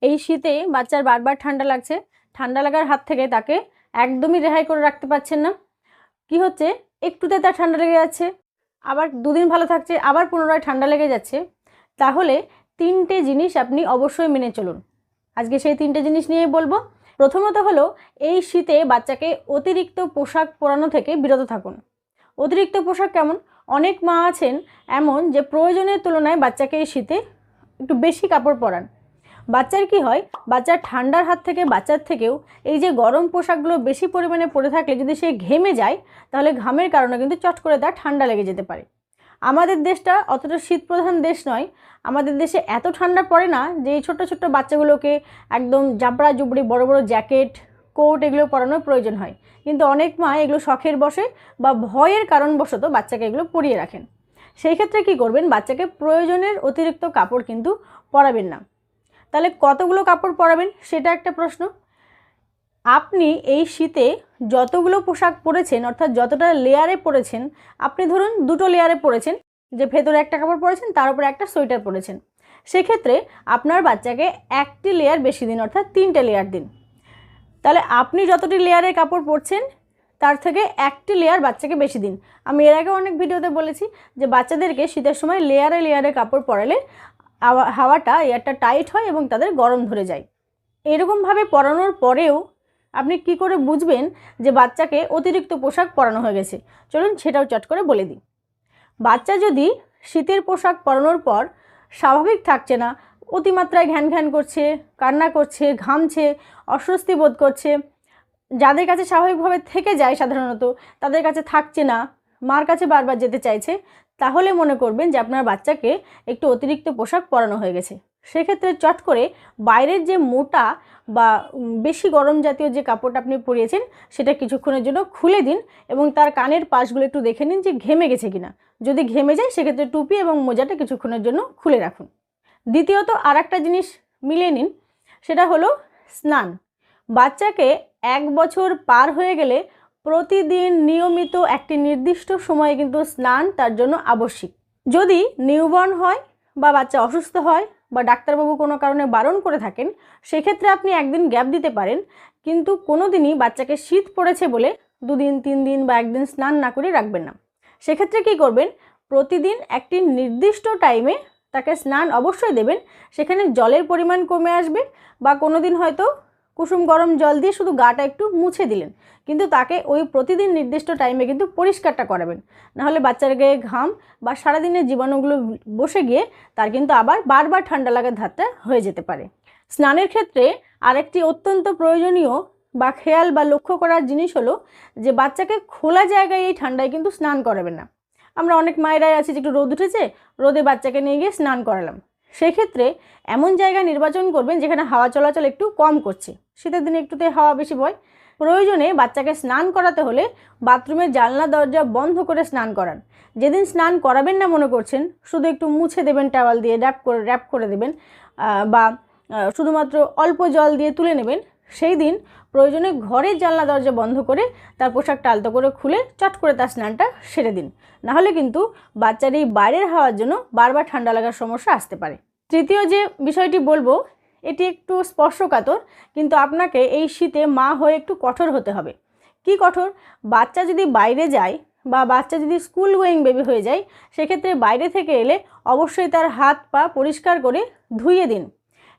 এই শীতে বাচ্চার বারবার ঠান্ডা লাগছে, ঠান্ডা লাগার হাত থেকে তাকে একদমই রেহাই করে রাখতে পারছেন না। কি হচ্ছে, একটুতে তার ঠান্ডা লেগে যাচ্ছে, আবার দুদিন ভালো থাকছে, আবার পুনরায় ঠান্ডা লেগে যাচ্ছে। তাহলে 3টে জিনিস আপনি অবশ্যই মেনে চলুন। আজকে সেই 3টে জিনিস নিয়ে বলবো। প্রথমত হলো, এই শীতে বাচ্চাকে অতিরিক্ত পোশাক পরানো থেকে বিরত থাকুন। অতিরিক্ত পোশাক কেমন? অনেক মা আছেন এমন যে প্রয়োজনের তুলনায় বাচ্চাকে এই শীতে একটু বেশি কাপড় পরান। বাচ্চার কি হয়, বাচ্চার ঠান্ডার হাত থেকে বাচ্চার থেকেও এই যে গরম পোশাকগুলো বেশি পরিমাণে পরে থাকলে যদি সে ঘেমে যায়, তাহলে ঘামের কারণে কিন্তু চট করে তার ঠান্ডা লেগে যেতে পারে। আমাদের দেশটা অতটা শীতপ্রধান দেশ নয়, আমাদের দেশে এত ঠান্ডা পড়ে না যে এই ছোট্ট ছোট্ট বাচ্চাগুলোকে একদম জাবড়া জুবড়ি বড় বড় জ্যাকেট কোট এগুলো পরানোর প্রয়োজন হয়। কিন্তু অনেক মা এগুলো শখের বশে বা ভয়ের কারণবশত বাচ্চাকে এগুলো পরিয়ে রাখেন। সেই ক্ষেত্রে কি করবেন, বাচ্চাকে প্রয়োজনের অতিরিক্ত কাপড় কিন্তু পরাবেন না। তাহলে কতগুলো কাপড় পরাবেন সেটা একটা প্রশ্ন। আপনি এই শীতে যতগুলো পোশাক পরেছেন, অর্থাৎ যতটা লেয়ারে পরেছেন, আপনি ধরুন 2টো লেয়ারে পরেছেন, যে ভেতরে একটা কাপড় পরেছেন তার উপরে একটা সোয়েটার পরেছেন, সেক্ষেত্রে আপনার বাচ্চাকে 1টি লেয়ার বেশি দিন, অর্থাৎ 3টে লেয়ার দিন। তাহলে আপনি যতটি লেয়ারের কাপড় পরছেন তার থেকে 1টি লেয়ার বাচ্চাকে বেশি দিন। আমি এর আগে অনেক ভিডিওতে বলেছি যে বাচ্চাদেরকে শীতের সময় লেয়ারে লেয়ারে কাপড় পরালে হাওয়াটা এয়ারটা টাইট হয় এবং তাদের গরম ধরে যায়। এরকমভাবে পরানোর পরেও আপনি কি করে বুঝবেন যে বাচ্চাকে অতিরিক্ত পোশাক পরানো হয়ে গেছে? চলুন সেটাও চট করে বলে দিই। বাচ্চা যদি শীতের পোশাক পরানোর পর স্বাভাবিক থাকছে না, অতিমাত্রায় ঘ্যান ঘ্যান করছে, কান্না করছে, ঘামছে, অস্বস্তি বোধ করছে, যাদের কাছে স্বাভাবিকভাবে থেকে যায় সাধারণত তাদের কাছে থাকছে না, মার কাছে বারবার যেতে চাইছে, তাহলে মনে করবেন যে আপনার বাচ্চাকে একটু অতিরিক্ত পোশাক পরানো হয়ে গেছে। সেক্ষেত্রে চট করে বাইরের যে মোটা বা বেশি গরম জাতীয় যে কাপড়টা আপনি পরিয়েছেন সেটা কিছুক্ষণের জন্য খুলে দিন এবং তার কানের পাশগুলো একটু দেখে নিন যে ঘেমে গেছে কিনা। যদি ঘেমে যায় সেক্ষেত্রে টুপি এবং মোজাটা কিছুক্ষণের জন্য খুলে রাখুন। দ্বিতীয়ত আর একটা জিনিস মিলিয়ে নিন, সেটা হলো স্নান। বাচ্চাকে 1 বছর পার হয়ে গেলে প্রতিদিন নিয়মিত একটি নির্দিষ্ট সময়ে কিন্তু স্নান তার জন্য আবশ্যিক। যদি নিউবর্ন হয় বা বাচ্চা অসুস্থ হয় বা ডাক্তারবাবু কোনো কারণে বারণ করে থাকেন, সেক্ষেত্রে আপনি একদিন গ্যাপ দিতে পারেন, কিন্তু কোনো দিনই বাচ্চাকে শীত পড়েছে বলে 2 দিন 3 দিন বা একদিন স্নান না করে রাখবেন না। সেক্ষেত্রে কী করবেন, প্রতিদিন একটি নির্দিষ্ট টাইমে তাকে স্নান অবশ্যই দেবেন। সেখানে জলের পরিমাণ কমে আসবে বা কোনো দিন হয়তো কুসুম গরম জল দিয়ে শুধু গাটা একটু মুছে দিলেন, কিন্তু তাকে ওই প্রতিদিন নির্দিষ্ট টাইমে কিন্তু পরিষ্কারটা করাবেন। নাহলে বাচ্চার গায়ে ঘাম বা সারাদিনের জীবাণুগুলো বসে গিয়ে তার কিন্তু আবার বারবার ঠান্ডা লাগার ধাতটা হয়ে যেতে পারে। স্নানের ক্ষেত্রে আরেকটি অত্যন্ত প্রয়োজনীয় বা খেয়াল বা লক্ষ্য করার জিনিস হলো যে বাচ্চাকে খোলা জায়গায় এই ঠান্ডায় কিন্তু স্নান করাবেন না। আমরা অনেক মায়েরাই আছি যে একটু রোদ উঠেছে, রোদে বাচ্চাকে নিয়ে গিয়ে স্নান করালাম। সেক্ষেত্রে এমন জায়গা নির্বাচন করবেন যেখানে হাওয়া চলাচল একটু কম করছে, শীতের দিনে একটুতে হাওয়া বেশি বয়। প্রয়োজনে বাচ্চাকে স্নান করাতে হলে বাথরুমের জানলা দরজা বন্ধ করে স্নান করান। যেদিন স্নান করাবেন না মনে করছেন, শুধু একটু মুছে দেবেন টাওয়াল দিয়ে, র্যাপ করে দেবেন বা শুধুমাত্র অল্প জল দিয়ে তুলে নেবেন, সেই দিন প্রয়োজনে ঘরের জানলা দরজা বন্ধ করে তার পোশাকটা আলতো করে খুলে চট করে তার স্নানটা সেরে দিন। নাহলে কিন্তু বাচ্চার এই বাইরের হাওয়ার জন্য বারবার ঠান্ডা লাগার সমস্যা আসতে পারে। তৃতীয় যে বিষয়টি বলবো, এটি একটু স্পর্শকাতর, কিন্তু আপনাকে এই শীতে মা হয়ে একটু কঠোর হতে হবে। কি কঠোর? বাচ্চা যদি বাইরে যায় বা বাচ্চা যদি স্কুল গোয়িং বেবি হয়ে যায়, সেক্ষেত্রে বাইরে থেকে এলে অবশ্যই তার হাত পা পরিষ্কার করে ধুইয়ে দিন।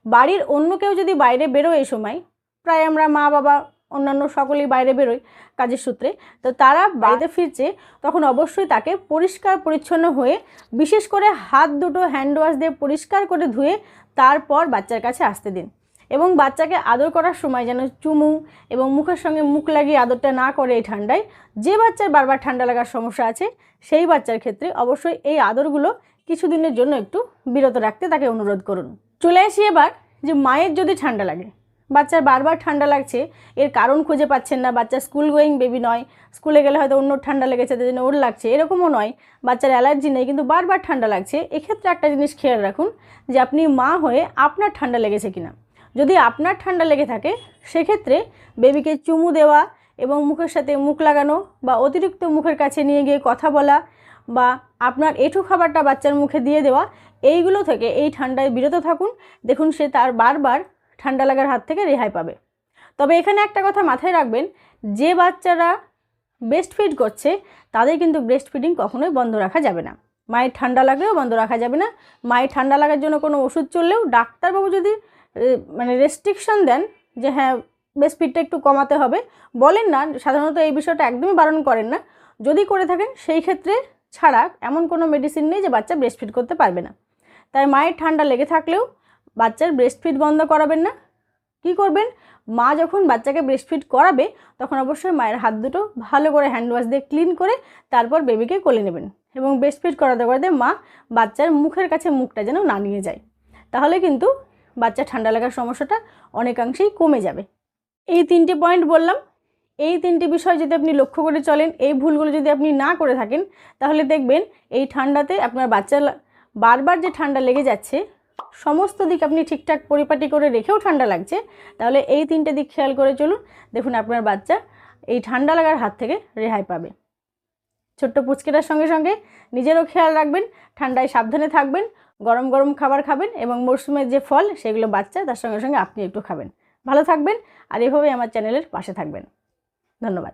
বাড়ির অন্য কেউ যদি বাইরে বেরোয় এই সময়, প্রায় আমরা মা বাবা অন্যান্য সকলেই বাইরে বেরোই কাজের সূত্রে, তো তারা বাড়িতে ফিরছে, তখন অবশ্যই তাকে পরিষ্কার পরিচ্ছন্ন হয়ে বিশেষ করে হাত দুটো হ্যান্ড ওয়াশ দিয়ে পরিষ্কার করে ধুয়ে তারপর বাচ্চার কাছে আসতে দিন। এবং বাচ্চাকে আদর করার সময় যেন চুমু এবং মুখের সঙ্গে মুখ লাগিয়ে আদরটা না করে এই ঠান্ডায়। যে বাচ্চার বারবার ঠান্ডা লাগার সমস্যা আছে সেই বাচ্চার ক্ষেত্রে অবশ্যই এই আদরগুলো কিছুদিনের জন্য একটু বিরত রাখতে তাকে অনুরোধ করুন। চলে আসি এবার যে মায়ের যদি ঠান্ডা লাগে, বাচ্চার বারবার ঠান্ডা লাগছে, এর কারণ খুঁজে পাচ্ছেন না, বাচ্চা স্কুল গোয়িং বেবি নয়, স্কুলে গেলে হয়তো অন্য ঠান্ডা লেগেছে তার জন্য ওর লাগছে, এরকমও নয়, বাচ্চার অ্যালার্জি নেই কিন্তু বারবার ঠান্ডা লাগছে, এক্ষেত্রে একটা জিনিস খেয়াল রাখুন যে আপনি মা হয়ে আপনার ঠান্ডা লেগেছে কিনা। যদি আপনার ঠান্ডা লেগে থাকে সেক্ষেত্রে বেবিকে চুমু দেওয়া এবং মুখের সাথে মুখ লাগানো বা অতিরিক্ত মুখের কাছে নিয়ে গিয়ে কথা বলা বা আপনার এঁঠো খাবারটা বাচ্চার মুখে দিয়ে দেওয়া, এইগুলো থেকে এই ঠান্ডায় বিরত থাকুন। দেখুন সে তার বারবার ঠান্ডা লাগার হাত থেকে রেহাই পাবে। তবে এখানে একটা কথা মাথায় রাখবেন, যে বাচ্চারা ব্রেস্ট ফিড করছে তাদের কিন্তু ব্রেস্ট ফিডিং কখনোই বন্ধ রাখা যাবে না। মায়ের ঠান্ডা লাগলেও বন্ধ রাখা যাবে না। মায়ের ঠান্ডা লাগার জন্য কোনো ওষুধ চললেও ডাক্তারবাবু যদি মানে রেস্ট্রিকশন দেন যে হ্যাঁ ব্রেস্ট ফিডটা একটু কমাতে হবে, বলেন না, সাধারণত এই বিষয়টা একদমই বারণ করেন না। যদি করে থাকেন সেই ক্ষেত্রে ছাড়া এমন কোনো মেডিসিন নেই যে বাচ্চা ব্রেস্ট ফিড করতে পারবে না। তাই মায়ের ঠান্ডা লেগে থাকলেও বাচ্চার ব্রেস্ট ফিড বন্ধ করাবেন না। কি করবেন, মা যখন বাচ্চাকে ব্রেস্ট ফিড করাবে তখন অবশ্যই মায়ের হাত দুটো ভালো করে হ্যান্ড ওয়াশ দিয়ে ক্লিন করে তারপর বেবিকে কোলে নেবেন, এবং ব্রেস্ট ফিড করাতে করাতে মা বাচ্চার মুখের কাছে মুখটা যেন না নিয়ে যায়, তাহলে কিন্তু বাচ্চা ঠান্ডা লাগার সমস্যাটা অনেকাংশেই কমে যাবে। এই 3টে পয়েন্ট বললাম, এই 3টে বিষয় যদি আপনি লক্ষ্য করে চলেন, এই ভুলগুলো যদি আপনি না করে থাকেন, তাহলে দেখবেন এই ঠান্ডাতে আপনার বাচ্চার বারবার যে ঠান্ডা লেগে যাচ্ছে, সমস্ত দিক আপনি ঠিকঠাক পরিপাটি করে রেখেও ঠান্ডা লাগছে, তাহলে এই 3টে দিক খেয়াল করে চলুন, দেখুন আপনার বাচ্চা এই ঠান্ডা লাগার হাত থেকে রেহাই পাবে। ছোট্ট পুচকেটার সঙ্গে সঙ্গে নিজেরও খেয়াল রাখবেন, ঠান্ডায় সাবধানে থাকবেন, গরম গরম খাবার খাবেন, এবং মরশুমের যে ফল সেগুলো বাচ্চা তার সঙ্গে সঙ্গে আপনি একটু খাবেন। ভালো থাকবেন আর এভাবেই আমার চ্যানেলের পাশে থাকবেন। ধন্যবাদ।